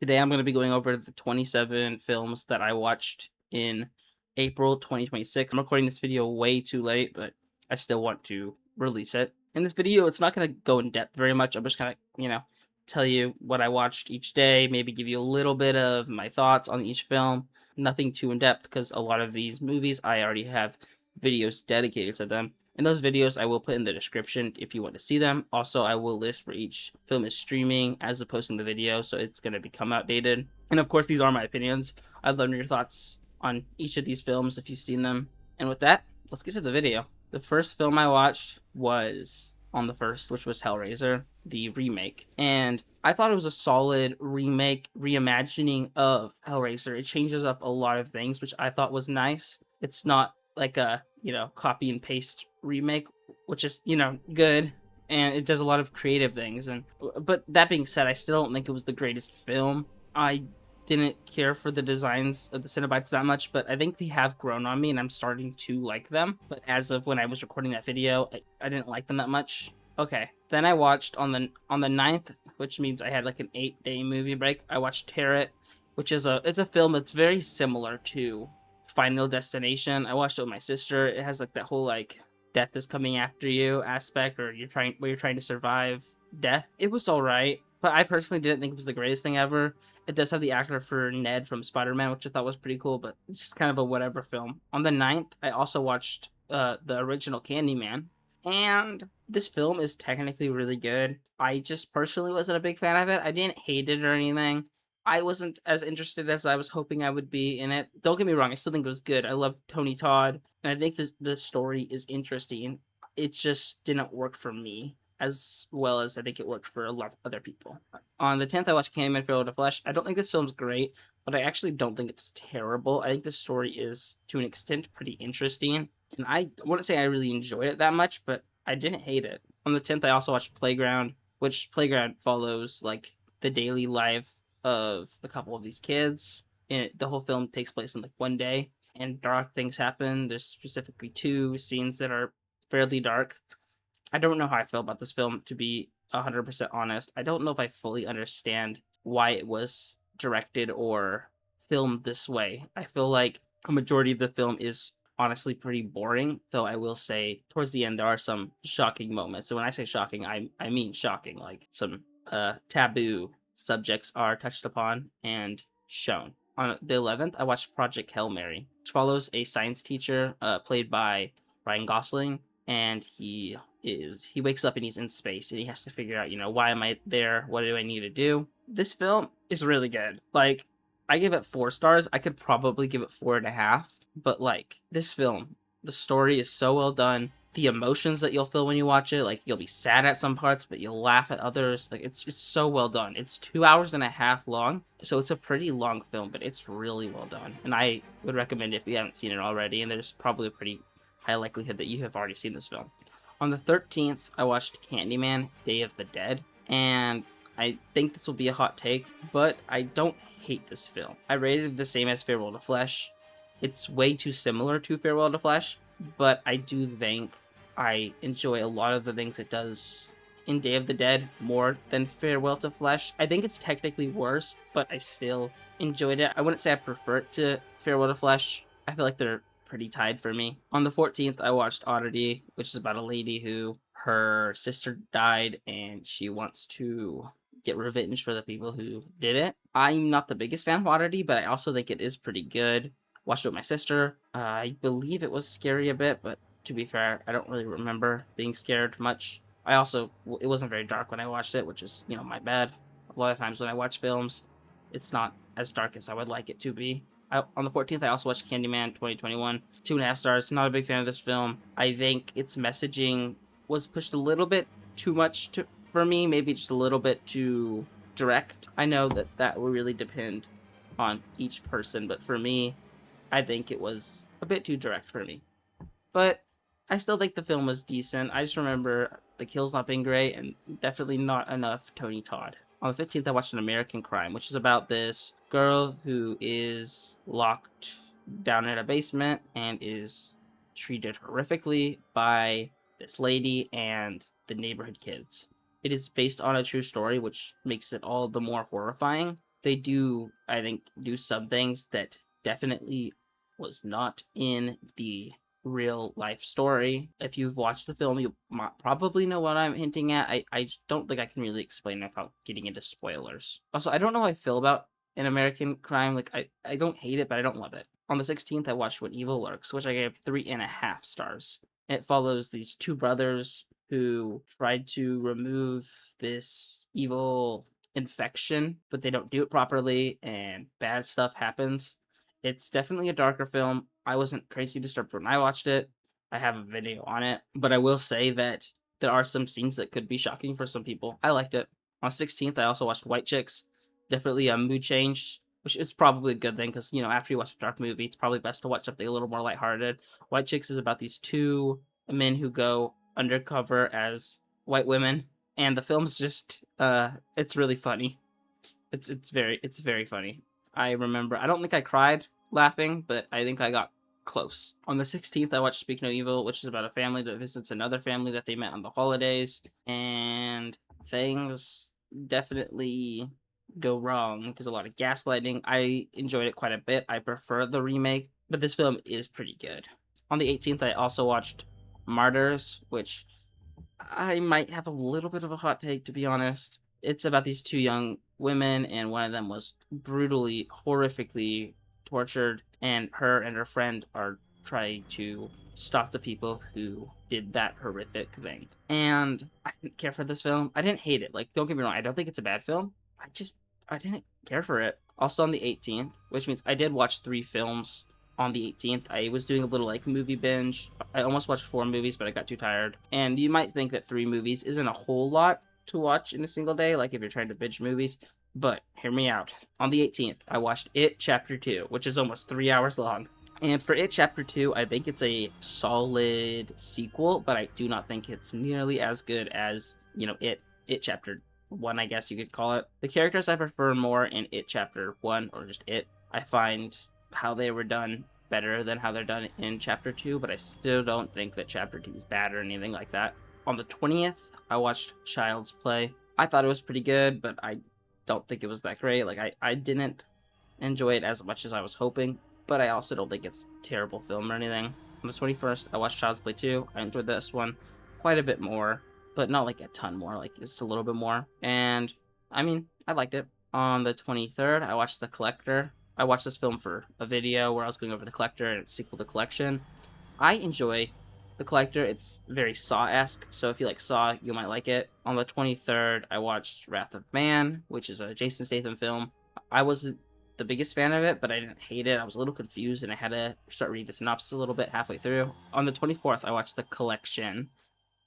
Today I'm going to be going over the 27 films that I watched in April 2026. I'm recording this video way too late, but I still want to release it. In this video, it's not going to go in depth very much. I'm just going to, tell you what I watched each day, maybe give you a little bit of my thoughts on each film. Nothing too in depth because a lot of these movies I already have videos dedicated to them. And those videos I will put in the description if you want to see them. Also, I will list where each film is streaming as opposed to the video, so it's going to become outdated. And of course, these are my opinions. I'd love to know your thoughts on each of these films if you've seen them. And with that, let's get to the video. The first film I watched was on the first, which was Hellraiser, the remake. And I thought it was a solid remake, reimagining of Hellraiser. It changes up a lot of things, which I thought was nice. It's not like a, copy and paste remake, which is, good. And it does a lot of creative things. But that being said, I still don't think it was the greatest film. I didn't care for the designs of the Cenobites that much, but I think they have grown on me and I'm starting to like them. But as of when I was recording that video, I didn't like them that much. Okay, then I watched on the 9th, which means I had like an 8-day movie break. I watched Tear, which is it's a film that's very similar to Final Destination. I watched it with my sister. It has like that whole like death is coming after you aspect, or you're trying to survive death. It was all right, but I personally didn't think it was the greatest thing ever. It does have the actor for Ned from Spider-Man, which I thought was pretty cool, but it's just kind of a whatever film. On the 9th, I also watched the original Candyman, and this film is technically really good. I just personally wasn't a big fan of it. I didn't hate it or anything. I wasn't as interested as I was hoping I would be in it. Don't get me wrong, I still think it was good. I love Tony Todd, and I think the story is interesting. It just didn't work for me as well as I think it worked for a lot of other people. On the 10th, I watched Candyman Philo the Flesh. I don't think this film's great, but I actually don't think it's terrible. I think the story is, to an extent, pretty interesting, and I wouldn't say I really enjoyed it that much, but I didn't hate it. On the 10th, I also watched Playground, which Playground follows, like, the daily life of a couple of these kids. And the whole film takes place in, like, one day, and dark things happen. There's specifically 2 scenes that are fairly dark. I don't know how I feel about this film, to be 100% honest. I don't know if I fully understand why it was directed or filmed this way. I feel like a majority of the film is honestly pretty boring, though I will say towards the end there are some shocking moments. And when I say shocking, I mean shocking. Like some taboo subjects are touched upon and shown. On the 11th, I watched Project Hail Mary, which follows a science teacher played by Ryan Gosling, and he wakes up and he's in space and he has to figure out, why am I there? What do I need to do? This film is really good. Like, I give it 4 stars. I could probably give it 4.5, but like this film, the story is so well done. The emotions that you'll feel when you watch it, like you'll be sad at some parts, but you'll laugh at others. Like it's so well done. It's 2.5 hours long, so it's a pretty long film, but it's really well done. And I would recommend it if you haven't seen it already. And there's probably a pretty high likelihood that you have already seen this film. On the 13th, I watched Candyman, Day of the Dead, and I think this will be a hot take, but I don't hate this film. I rated it the same as Farewell to Flesh. It's way too similar to Farewell to Flesh, but I do think I enjoy a lot of the things it does in Day of the Dead more than Farewell to Flesh. I think it's technically worse, but I still enjoyed it. I wouldn't say I prefer it to Farewell to Flesh. I feel like they're pretty tied for me. On the 14th, I watched Oddity, which is about a lady who her sister died and she wants to get revenge for the people who did it. I'm not the biggest fan of Oddity, but I also think it is pretty good. Watched it with my sister. I believe it was scary a bit, but to be fair, I don't really remember being scared much. It wasn't very dark when I watched it, which is, my bad. A lot of times when I watch films, it's not as dark as I would like it to be. On the 14th, I also watched Candyman 2021. 2.5 stars. Not a big fan of this film. I think its messaging was pushed a little bit too much for me. Maybe just a little bit too direct. I know that will really depend on each person, but for me, I think it was a bit too direct for me. But I still think the film was decent. I just remember the kills not being great and definitely not enough Tony Todd. On the 15th, I watched An American Crime, which is about this girl who is locked down in a basement and is treated horrifically by this lady and the neighborhood kids. It is based on a true story, which makes it all the more horrifying. they do, I think, do some things that definitely was not in the real life story. If you've watched the film, you probably know what I'm hinting at. I don't think I can really explain without getting into spoilers. Also, I don't know how I feel about an American Crime. Like, I don't hate it, but I don't love it. On the 16th, I watched When Evil Lurks, which I gave 3.5 stars. It follows these two brothers who tried to remove this evil infection, but they don't do it properly, and bad stuff happens. It's definitely a darker film. I wasn't crazy disturbed when I watched it. I have a video on it, but I will say that there are some scenes that could be shocking for some people. I liked it. On 16th, I also watched White Chicks. Definitely a mood change, which is probably a good thing because, you know, after you watch a dark movie, it's probably best to watch something a little more lighthearted. White Chicks is about these two men who go undercover as white women, and the film's just it's really funny. It's very funny. I remember, I don't think I cried laughing, but I think I got close. On the 16th, I watched Speak No Evil, which is about a family that visits another family that they met on the holidays, and things definitely go wrong. There's a lot of gaslighting. I enjoyed it quite a bit. I prefer the remake, but this film is pretty good. On the 18th, I also watched Martyrs, which I might have a little bit of a hot take, to be honest. It's about these two young women, and one of them was brutally, horrifically tortured, and her and her friend are trying to stop the people who did that horrific thing. And I didn't care for this film. I didn't hate it. Like, don't get me wrong, I don't think it's a bad film. I didn't care for it. Also on the 18th, which means I did watch 3 films on the 18th. I was doing a little like movie binge. I almost watched 4 movies, but I got too tired. And you might think that 3 movies isn't a whole lot to watch in a single day, like if you're trying to binge movies, but hear me out. On the 18th, I watched It Chapter 2, which is almost 3 hours long. And for It Chapter 2, I think it's a solid sequel, but I do not think it's nearly as good as, you know, It Chapter 1, I guess you could call it. The characters I prefer more in It Chapter 1, or just It. I find how they were done better than how they're done in Chapter 2, but I still don't think that Chapter 2 is bad or anything like that. On the 20th, I watched Child's Play. I thought it was pretty good, but I don't think it was that great. Like, I didn't enjoy it as much as I was hoping, but I also don't think it's a terrible film or anything. On the 21st, I watched Child's Play 2. I enjoyed this one quite a bit more, but not like a ton more, like just a little bit more. And, I mean, I liked it. On the 23rd, I watched The Collector. I watched this film for a video where I was going over The Collector and its sequel to Collection. I enjoy The Collector. It's very Saw-esque, so if you like Saw, you might like it. On the 23rd, I watched Wrath of Man, which is a Jason Statham film. I wasn't the biggest fan of it, but I didn't hate it. I was a little confused, and I had to start reading the synopsis a little bit halfway through. On the 24th, I watched The Collection,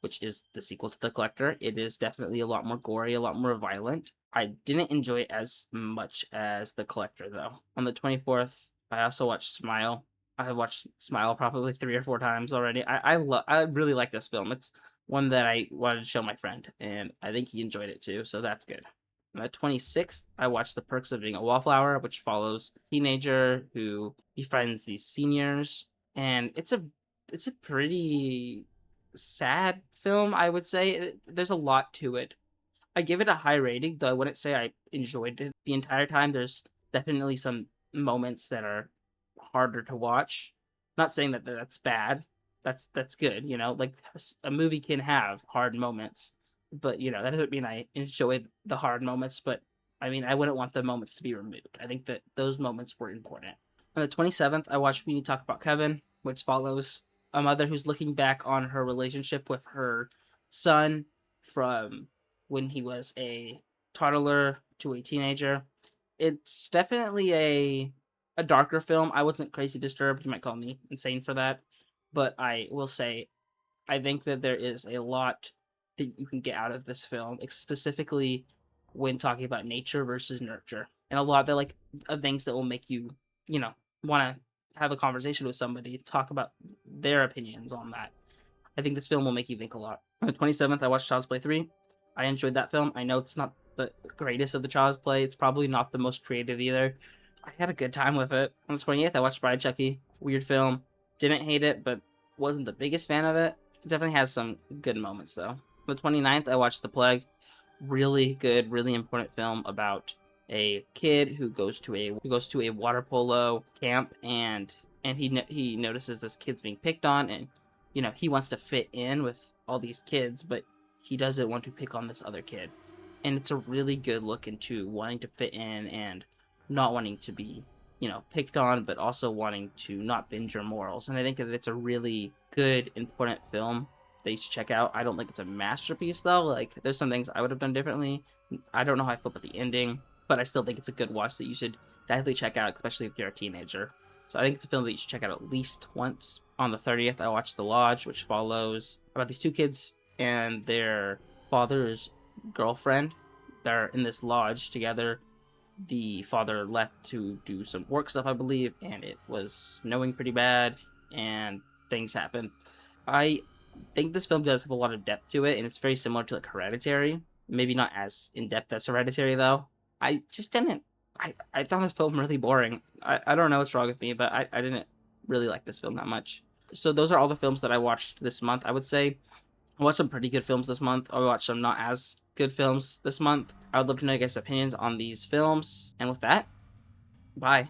which is the sequel to The Collector. It is definitely a lot more gory, a lot more violent. I didn't enjoy it as much as The Collector, though. On the 24th, I also watched Smile. I have watched Smile probably 3 or 4 times already. I really like this film. It's one that I wanted to show my friend, and I think he enjoyed it too, so that's good. On the 26th, I watched The Perks of Being a Wallflower, which follows a teenager who befriends these seniors, and it's a pretty sad film, I would say. There's a lot to it. I give it a high rating, though I wouldn't say I enjoyed it the entire time. There's definitely some moments that are harder to watch. Not saying that that's bad. That's good, you know. Like, a movie can have hard moments, but you know that doesn't mean I enjoyed the hard moments. But I mean, I wouldn't want the moments to be removed. I think that those moments were important. On the 27th, I watched We Need to Talk About Kevin, which follows a mother who's looking back on her relationship with her son from when he was a toddler to a teenager. It's definitely a darker film. I wasn't crazy disturbed. You might call me insane for that, but I will say I think that there is a lot that you can get out of this film, specifically when talking about nature versus nurture, and a lot of things that will make you, you know, want to have a conversation with somebody, talk about their opinions on that. I think this film will make you think a lot. On the 27th, I watched Child's Play 3. I enjoyed that film. I know it's not the greatest of the Child's Play. It's probably not the most creative either. I had a good time with it. On the 28th, I watched Bride Chucky. Weird film. Didn't hate it, but wasn't the biggest fan of it. It definitely has some good moments, though. On the 29th, I watched The Plague. Really good, really important film about a kid who goes to a water polo camp, and he notices this kid's being picked on, and he wants to fit in with all these kids, but he doesn't want to pick on this other kid. And it's a really good look into wanting to fit in and not wanting to be picked on, but also wanting to not bend your morals. And I think that it's a really good, important film that you should check out. I don't think it's a masterpiece though. Like, there's some things I would have done differently. I don't know how I feel about the ending, but I still think it's a good watch that you should definitely check out, especially if you're a teenager. So I think it's a film that you should check out at least once. On the 30th, I watched The Lodge, which follows about these two kids and their father's girlfriend. They're in this lodge together. The father left to do some work stuff, I believe, and it was snowing pretty bad, and things happened. I think this film does have a lot of depth to it, and it's very similar to like Hereditary. Maybe not as in depth as Hereditary though. I just didn't. I found this film really boring. I don't know what's wrong with me, but I didn't really like this film that much. So those are all the films that I watched this month. I would say I watched some pretty good films this month. I watched some not as good films this month. I would love to know your guys' opinions on these films. And with that, bye.